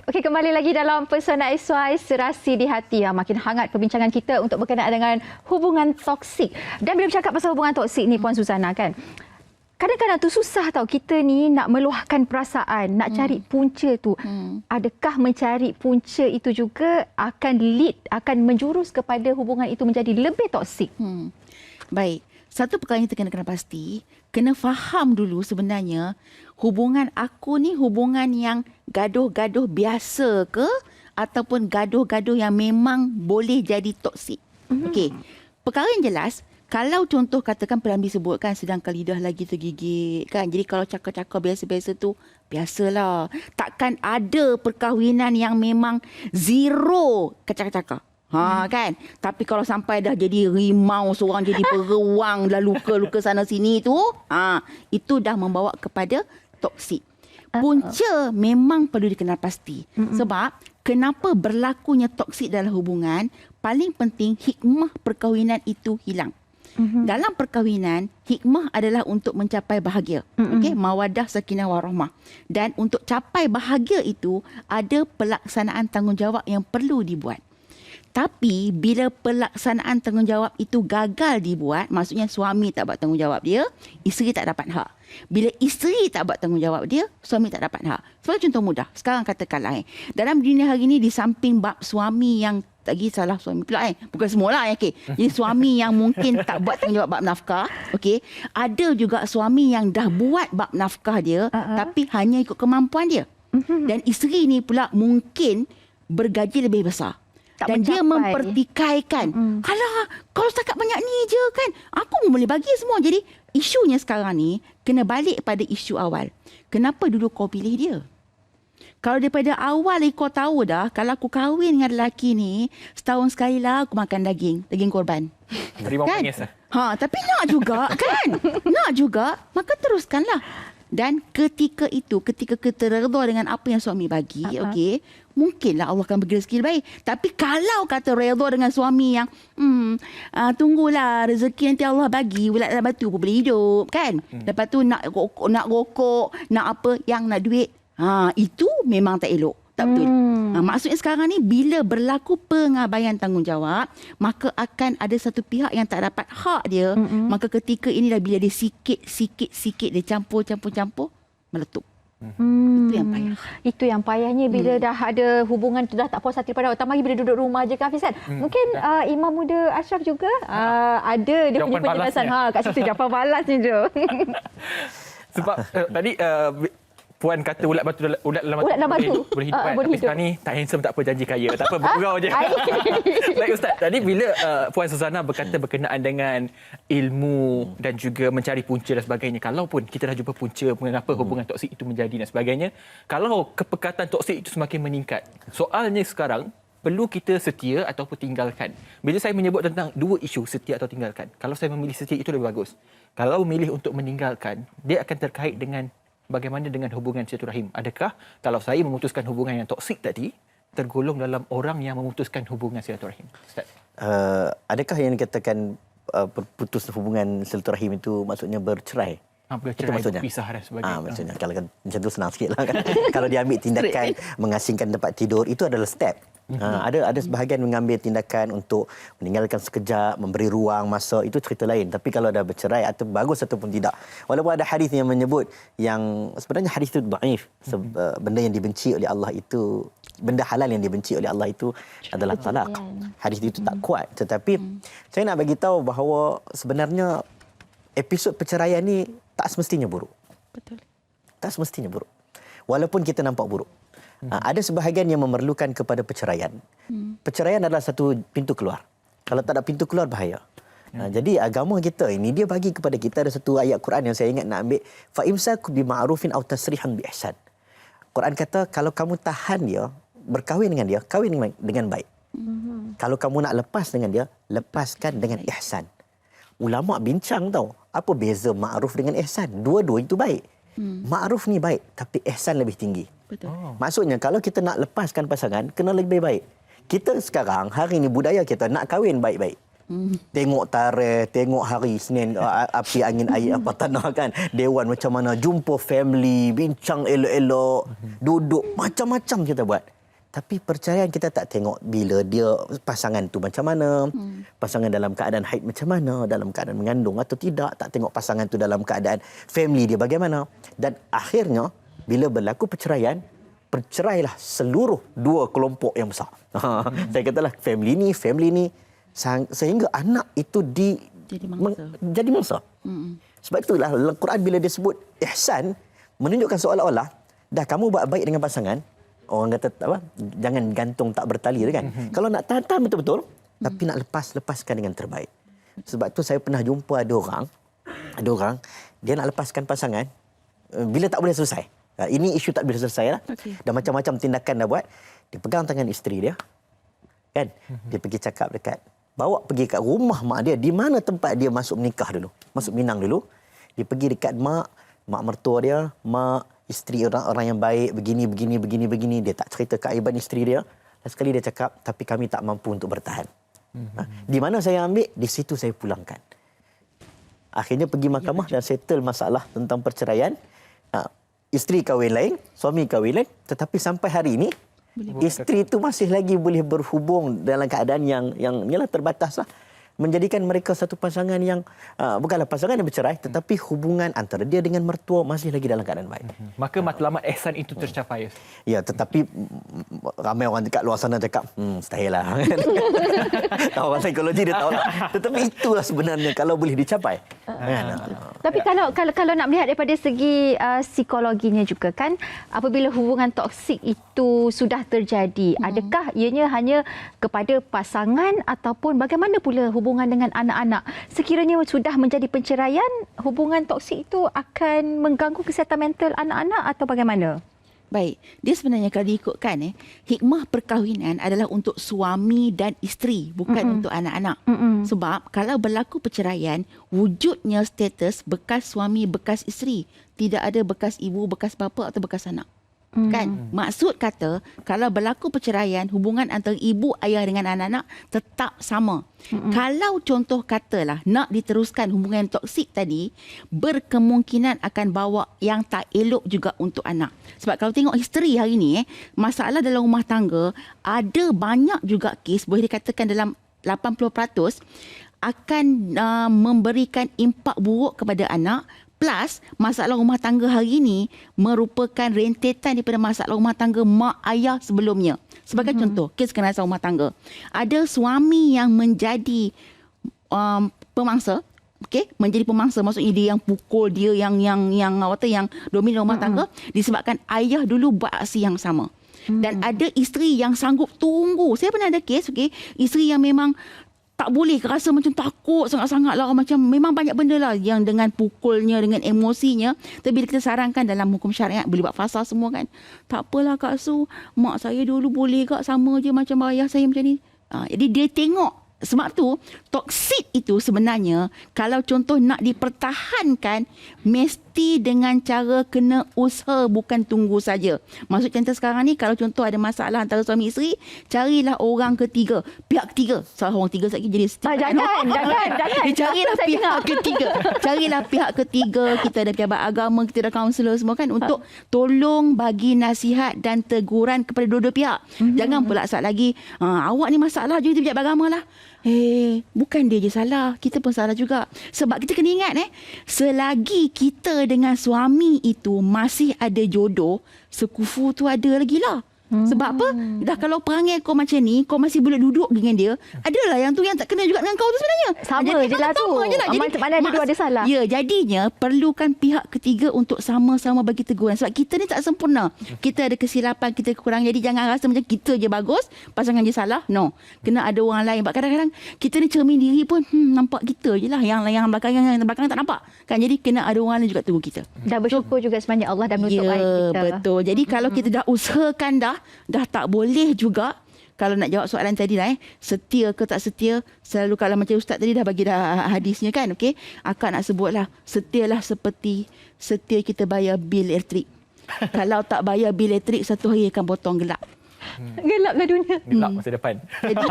Okey, kembali lagi dalam Pesona SY Serasi di Hati. Makin hangat perbincangan kita untuk berkenaan dengan hubungan toksik. Dan bila bercakap pasal hubungan toksik ni Puan Suzana kan, kadang-kadang tu susah tau kita ni nak meluahkan perasaan, nak cari punca tu. Adakah mencari punca itu juga akan menjurus kepada hubungan itu menjadi lebih toksik? Baik. Satu perkara yang kita kena pasti, kena faham dulu sebenarnya hubungan aku ni hubungan yang gaduh-gaduh biasa ke ataupun gaduh-gaduh yang memang boleh jadi toksik. Okey. Perkara yang jelas, kalau contoh katakan pernah disebutkan sedangkan lidah lagi tergigit kan. Jadi kalau cakap-cakap biasa-biasa tu biasalah. Takkan ada perkahwinan yang memang zero kacak-cakap. Kan. Tapi kalau sampai dah jadi rimau, seorang jadi beruang, dah luka-luka sana sini tu, itu dah membawa kepada toksik. Punca memang perlu dikenal pasti. Sebab kenapa berlakunya toksik dalam hubungan, paling penting hikmah perkahwinan itu hilang. Dalam perkahwinan, hikmah adalah untuk mencapai bahagia. Okey, mawaddah, sakinah, warahmah. Dan untuk capai bahagia itu, ada pelaksanaan tanggungjawab yang perlu dibuat. Tapi bila pelaksanaan tanggungjawab itu gagal dibuat, maksudnya suami tak buat tanggungjawab dia, isteri tak dapat hak. Bila isteri tak buat tanggungjawab dia, suami tak dapat hak. Sebagai contoh mudah, sekarang katakanlah dalam dunia hari ini, di samping bab suami yang lagi salah suami pula bukan semualah okey. Jadi suami yang mungkin tak buat tanggungjawab bab nafkah, okey. Ada juga suami yang dah buat bab nafkah dia tapi hanya ikut kemampuan dia. Dan isteri ni pula mungkin bergaji lebih besar. Dan dia mempertikaikan. Alah, kalau setakat banyak ni je kan, aku pun boleh bagi semua. Jadi isunya sekarang ni kena balik pada isu awal. Kenapa dulu kau pilih dia? Kalau daripada awal kau tahu dah, kalau aku kahwin dengan lelaki ni, setahun sekali lah aku makan daging korban. Rimau kan? pengis lah. Tapi nak juga kan? Nak juga, maka teruskanlah. Dan ketika kita redha dengan apa yang suami bagi, okey, mungkinlah Allah akan bagi rezeki baik. Tapi kalau kata redha dengan suami yang tunggulah rezeki nanti Allah bagi, ulat dalam batu pun boleh hidup kan. Lepas tu nak rokok, nak apa yang nak duit, itu memang tak elok. Tak betul. Maksudnya sekarang ni bila berlaku pengabaian tanggungjawab, maka akan ada satu pihak yang tak dapat hak dia. Maka ketika inilah bila dia sikit dia campur, meletup. Itu yang payah. Itu yang payahnya bila dah ada hubungan tu dah tak puas hati pada tambah lagi bila duduk rumah je kan Hafiz kan. Mungkin Imam Muda Ashraf juga ada dia punya penjelasan kat situ jawapan balasnya je. Sebab tadi Puan kata ulat dalam batu boleh hidup kan. Tapi sekarang ni tak handsome tak apa, janji kaya. Tak apa, bergurau je. Baik Ustaz, tadi bila Puan Suzana berkata berkenaan dengan ilmu dan juga mencari punca dan sebagainya. Kalaupun kita dah jumpa punca mengapa hubungan toksik itu menjadi dan sebagainya, kalau kepekatan toksik itu semakin meningkat, soalnya sekarang perlu kita setia ataupun tinggalkan. Bila saya menyebut tentang dua isu, setia atau tinggalkan, kalau saya memilih setia itu lebih bagus. Kalau memilih untuk meninggalkan, dia akan terkait dengan bagaimana dengan hubungan silaturahim? Adakah kalau saya memutuskan hubungan yang toksik tadi, tergolong dalam orang yang memutuskan hubungan silaturahim? Ustaz? Adakah yang dikatakan putus hubungan silaturahim itu maksudnya bercerai? Bercerai, berpisah dan sebagainya. Maksudnya, kalau kan, macam tu senang sikit lah kan. Kalau dia ambil tindakan mengasingkan tempat tidur, itu adalah step. Ada sebahagian mengambil tindakan untuk meninggalkan sekejap, memberi ruang, masa, itu cerita lain. Tapi kalau dah bercerai atau bagus ataupun tidak. Walaupun ada hadis yang menyebut yang sebenarnya hadis itu dhaif. Benda yang dibenci oleh Allah itu, benda halal yang dibenci oleh Allah itu adalah talak. Hadis itu tak kuat. Tetapi saya nak bagi tahu bahawa sebenarnya episod perceraian ni tak semestinya buruk. Betul. Tak semestinya buruk. Walaupun kita nampak buruk. Ada sebahagian yang memerlukan kepada perceraian. Perceraian adalah satu pintu keluar. Kalau tak ada pintu keluar, bahaya. Jadi agama kita ini, dia bagi kepada kita ada satu ayat Quran yang saya ingat nak ambil. Fa'imsaku bima'rufin aw tasrihan biihsan. Quran kata, kalau kamu tahan dia, berkahwin dengan dia, kahwin dengan baik. Kalau kamu nak lepas dengan dia, lepaskan dengan ihsan. Ulama bincang tahu, apa beza ma'ruf dengan ihsan? Dua-dua itu baik. Ma'ruf ni baik, tapi ihsan lebih tinggi. Betul. Maksudnya kalau kita nak lepaskan pasangan, kena lebih baik. Kita sekarang, hari ini budaya kita nak kahwin baik-baik. Tengok tarikh, tengok hari Senin, api angin air apa tanah kan. Dewan macam mana, jumpa family, bincang elok-elok, duduk, macam-macam kita buat. Tapi perceraian kita tak tengok bila dia pasangan tu macam mana, pasangan dalam keadaan haid macam mana, dalam keadaan mengandung atau tidak, tak tengok pasangan tu dalam keadaan family dia bagaimana. Dan akhirnya bila berlaku perceraian, percerailah seluruh dua kelompok yang besar. Saya katalah family ni sehingga anak itu jadi mangsa. Sebab itulah dalam Quran bila dia sebut ihsan menunjukkan seolah-olah dah kamu buat baik dengan pasangan. Orang kata apa? Jangan gantung tak bertali tu kan. Kalau nak tahan betul-betul, tapi nak lepaskan dengan terbaik. Sebab tu saya pernah jumpa ada orang dia nak lepaskan pasangan bila tak boleh selesai. Ini isu tak boleh selesai lah. Dan macam-macam tindakan dah buat. Dia pegang tangan isteri dia. Kan? Dia pergi cakap dekat, bawa pergi kat rumah mak dia, di mana tempat dia masuk menikah dulu. Masuk minang dulu. Dia pergi dekat mak mertua dia, mak isteri orang yang baik, begini. Dia tak cerita keaiban isteri dia. Dan sekali dia cakap, tapi kami tak mampu untuk bertahan. Di mana saya ambil, di situ saya pulangkan. Akhirnya pergi mahkamah dan settle masalah tentang perceraian. Isteri kahwin lain, suami kahwin lain. Tetapi sampai hari ini, isteri itu masih lagi boleh berhubung dalam keadaan yang ialah terbatas lah. Menjadikan mereka satu pasangan yang bukanlah pasangan yang bercerai, tetapi hubungan antara dia dengan mertua masih lagi dalam keadaan baik. Maka matlamat ihsan itu tercapai. Ya, tetapi ramai orang dekat luar sana cakap, mustahil lah. Orang psikologi dia tahu lah. Tetapi itulah sebenarnya kalau boleh dicapai. Tapi kalau nak melihat daripada segi psikologinya juga kan, apabila hubungan toksik itu sudah terjadi, adakah ianya hanya kepada pasangan ataupun bagaimana pula hubungan dengan anak-anak? Sekiranya sudah menjadi perceraian, hubungan toksik itu akan mengganggu kesihatan mental anak-anak atau bagaimana? Baik, dia sebenarnya kalau diikutkan hikmah perkahwinan adalah untuk suami dan isteri, bukan untuk anak-anak. Sebab kalau berlaku perceraian, wujudnya status bekas suami, bekas isteri. Tidak ada bekas ibu, bekas bapa atau bekas anak. Kan? Maksud kata, kalau berlaku perceraian, hubungan antara ibu, ayah dengan anak-anak tetap sama. Kalau contoh katalah nak diteruskan hubungan toksik tadi, berkemungkinan akan bawa yang tak elok juga untuk anak. Sebab kalau tengok history hari ni, masalah dalam rumah tangga, ada banyak juga kes, boleh dikatakan dalam 80% akan memberikan impak buruk kepada anak. Plus, masalah rumah tangga hari ini merupakan rentetan daripada masalah rumah tangga mak ayah sebelumnya. Sebagai contoh, kes kekerasan rumah tangga. Ada suami yang menjadi pemangsa, menjadi pemangsa, maksudnya dia yang pukul, dia yang dominan rumah tangga disebabkan ayah dulu buat aksi yang sama. Dan ada isteri yang sanggup tunggu. Saya pernah ada kes, isteri yang memang tak boleh, rasa macam takut sangat-sangat lah. Macam memang banyak benda lah yang dengan pukulnya, dengan emosinya. Tapi bila kita sarankan dalam hukum syariat, boleh buat fasal semua kan. Tak apalah Kak Su, mak saya dulu boleh Kak, sama je macam ayah saya macam ni. Jadi dia tengok. Sebab tu, toksik itu sebenarnya, kalau contoh nak dipertahankan, mesti dengan cara kena usaha, bukan tunggu saja. Maksud contoh sekarang ni, kalau contoh ada masalah antara suami isteri, carilah orang ketiga, pihak ketiga. Salah orang tiga sekali jadi Jangan. Carilah pihak ketiga. Carilah pihak ketiga. Kita ada pejabat agama, kita ada kaunselor semua kan, untuk tolong bagi nasihat dan teguran kepada dua-dua pihak. Jangan pula saat lagi, awak ni masalah, jom kita pejabat agama lah. Bukan dia je salah, kita pun salah juga. Sebab kita kena ingat selagi kita dengan suami itu masih ada jodoh, sekufu tu ada lagi lah. Sebab apa? Dah kalau perangai kau macam ni, kau masih boleh duduk dengan dia, adalah yang tu yang tak kena juga dengan kau tu sebenarnya. Sama je lah tu. Mana dua ada salah. Ya, jadinya perlukan pihak ketiga untuk sama-sama bagi teguran. Sebab kita ni tak sempurna. Kita ada kesilapan, kita kekurangan. Jadi jangan rasa macam kita je bagus, pasangan je salah. No. Kena ada orang lain. Sebab kadang-kadang kita ni cermin diri pun, nampak kita je lah. Yang belakang tak nampak. Kan? Jadi kena ada orang lain juga tegur kita. Dan bersyukur juga sebenarnya Allah dah menutup aib kita. Ya, betul. Jadi kalau kita dah usahakan dah tak boleh juga. Kalau nak jawab soalan tadi lah, setia ke tak setia, selalu kalau macam Ustaz tadi dah bagi dah hadisnya kan, okey, akak nak sebutlah, setialah seperti setia kita bayar bil elektrik. Kalau tak bayar bil elektrik, satu hari akan potong gelap. Gelaplah dunia. Gelap masa depan. Jadi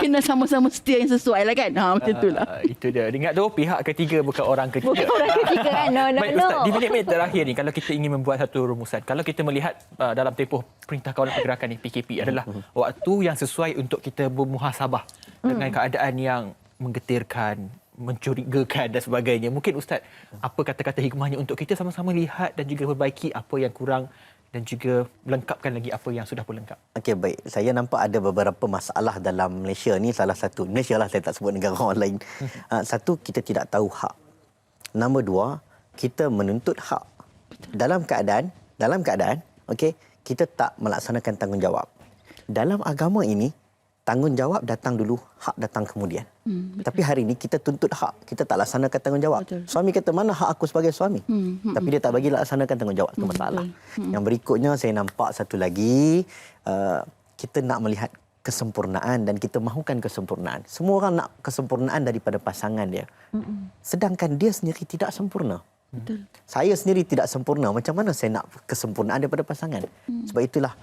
kena sama-sama setia yang sesuai lah kan. Macam itulah. Itu dia. Ingat tu pihak ketiga bukan orang ketiga. Bukan orang ketiga kan. No. Baik Ustaz, di minit-minit terakhir ni kalau kita ingin membuat satu rumusan, kalau kita melihat dalam tempoh Perintah Kawalan Pergerakan ni PKP adalah waktu yang sesuai untuk kita bermuhasabah dengan keadaan yang menggetirkan, mencurigakan dan sebagainya. Mungkin Ustaz, apa kata-kata hikmahnya untuk kita sama-sama lihat dan juga perbaiki apa yang kurang dan juga melengkapkan lagi apa yang sudah pun lengkap. Okey, baik. Saya nampak ada beberapa masalah dalam Malaysia ni. Salah satu, Malaysia lah, saya tak sebut negara orang lain. Satu, kita tidak tahu hak. Nombor dua, kita menuntut hak. Dalam keadaan, okey, kita tak melaksanakan tanggungjawab. Dalam agama ini, tanggungjawab datang dulu, hak datang kemudian. Tapi hari ini kita tuntut hak, kita tak laksanakan tanggungjawab. Betul. Suami kata, mana hak aku sebagai suami? Tapi dia tak bagi laksanakan tanggungjawab. Itu masalah. Yang berikutnya saya nampak satu lagi, kita nak melihat kesempurnaan dan kita mahukan kesempurnaan. Semua orang nak kesempurnaan daripada pasangan dia. Sedangkan dia sendiri tidak sempurna. Betul. Saya sendiri tidak sempurna. Macam mana saya nak kesempurnaan daripada pasangan? Sebab itulah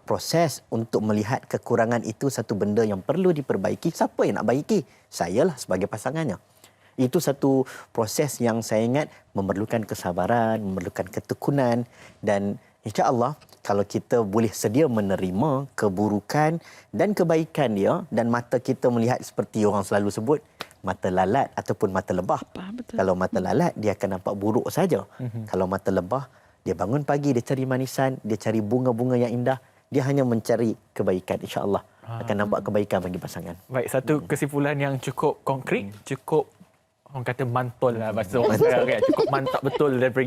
proses untuk melihat kekurangan itu satu benda yang perlu diperbaiki. Siapa yang nak baiki? Sayalah sebagai pasangannya. Itu satu proses yang saya ingat memerlukan kesabaran, memerlukan ketekunan dan insya-Allah kalau kita boleh sedia menerima keburukan dan kebaikan dia dan mata kita melihat seperti orang selalu sebut mata lalat ataupun mata lebah. Betul. Kalau mata lalat dia akan nampak buruk saja. Kalau mata lebah dia bangun pagi dia cari manisan, dia cari bunga-bunga yang indah, dia hanya mencari kebaikan, insya-Allah akan nampak kebaikan bagi pasangan. Baik, satu kesimpulan yang cukup konkret, cukup orang kata mantul lah bahasa orang sekarang kan. Cukup mantap betul daripada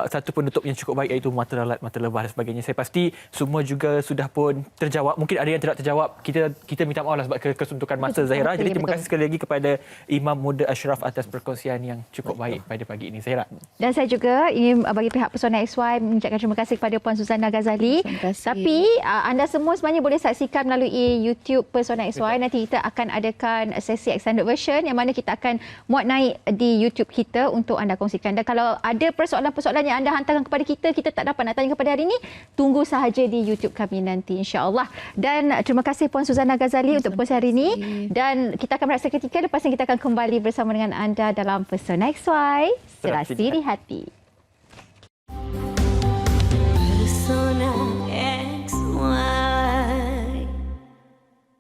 satu penutup yang cukup baik iaitu mata lalat, mata lebah dan sebagainya. Saya pasti semua juga sudah pun terjawab. Mungkin ada yang tidak terjawab. Kita minta maaf lah sebab kesuntukan masa Zahira. Jadi terima kasih sekali lagi kepada Imam Muda Ashraf atas perkongsian yang cukup baik pada pagi ini. Zahira. Dan saya juga ingin bagi pihak Pesona XY mengucapkan terima kasih kepada Puan Suzana Ghazali. Terima kasih. Tapi anda semua sebenarnya boleh saksikan melalui YouTube Pesona XY. Nanti kita akan adakan sesi extended version yang mana kita akan muat naik di YouTube kita untuk anda kongsikan. Dan kalau ada persoalan-persoalan yang anda hantarkan kepada kita tak dapat nak tanya kepada hari ini, tunggu sahaja di YouTube kami nanti, insya-Allah. Dan terima kasih Puan Suzana Ghazali untuk perkongsian hari ini. Dan kita akan berehat seketika, lepas ini kita akan kembali bersama dengan anda dalam Pesona XY, Serasi di Hati.